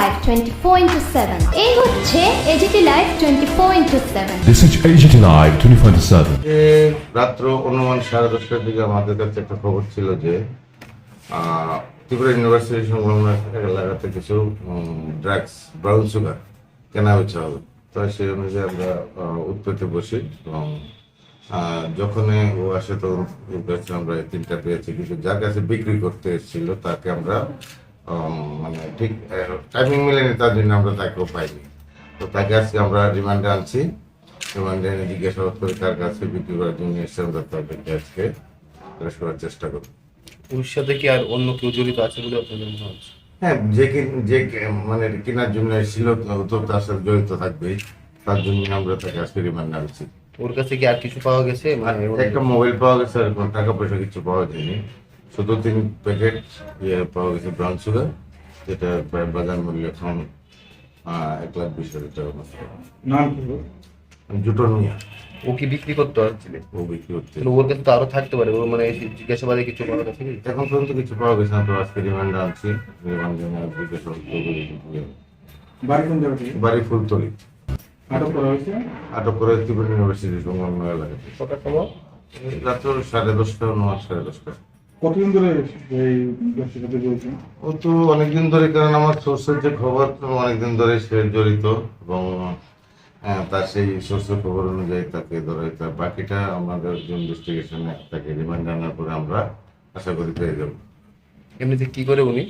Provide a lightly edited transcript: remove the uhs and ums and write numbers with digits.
Live 24/7 এই হচ্ছে AGT Live 24/7 This is AGT Live 24/7 রাত্র অনুমান 10:30টার দিকে আমাদের কাছে একটা খবর ছিল যে ত্রিপুরা ইউনিভার্সিটি সংলগ্ন এলাকাতে কিছু ড্রাগস ব্রাউন সুগার কেনা বেচা হবে। তো সেই অনুযায়ী আমরা উৎপত্তি বসি এবং যখন ও আসে তখন ওর কাছে আমরা 3টা পেয়েছি, কিন্তু যার কাছে বিক্রি করতে এসেছিল তাকে আমরা মানে ঠিক টাইমিং মিলেনি, তার জন্য আমরা তাকেও পাইনি। তো তাকে আজকে আমরা রিমান্ডে আনছি। রিমান্ডে এনে জিজ্ঞাসাবাদ করে তার কাছে বিক্রি করার জন্য এসে আমরা তাদেরকে আজকে অ্যারেস্ট করার চেষ্টা করব। ওর সাথে কি আর অন্য কেউ জড়িত আছে বলে আপনাদের মনে হচ্ছে? হ্যাঁ, যে মানে কেনার জন্য এসেছিল তো তার সাথে জড়িত থাকবেই, তার জন্য আমরা তাকে আজকে রিমান্ডে আনছি। ওর কাছে কি আর কিছু পাওয়া গেছে? মানে একটা মোবাইল পাওয়া গেছে, আর কোনো টাকা পয়সা কিছু পাওয়া যায়নি। শুধু 3 প্যাকেট পাওয়া গেছে ব্রাউন সুগার, যেটা বাজার মূল্য এখন 1,20,000 টাকা মতো। নাম জুটো নিয়ে ও কি বিক্রি করতে পারছিল? ও বিক্রি হচ্ছে। ওর কাছে তো আরো থাকতে পারে, ওর মানে জিজ্ঞাসাবাদে কিছু পাওয়া গেছে কি? এখন পর্যন্ত কিছু পাওয়া গেছে না, তো আজকে রিমান্ডে আনছি। রিমান্ডে জিজ্ঞাসাবাদ করবো। বাড়ি কোন জায়গা থেকে বাড়ি ফুলতলি। আটক করা হয়েছে? আটক করে ত্রিপুরা ইউনিভার্সিটি সংলগ্ন এলাকাতে। কটার সময়? রাত্র 10:30 9:30। কতদিন ধরে এই ব্যবসার সাথে জড়িত? ও তো অনেকদিন ধরে, কারণ আমার সোর্সের যে খবর অনেকদিন ধরে সে জড়িত, এবং তার সেই সোর্সের খবর অনুযায়ী তাকে ধরা হয়েছে। বাকিটা আমাদের ইনভেস্টিগেশনে তাকে রিমান্ড আনার পরে আমরা আশা করি পেয়ে যাব। এমনিতে কি করে উনি?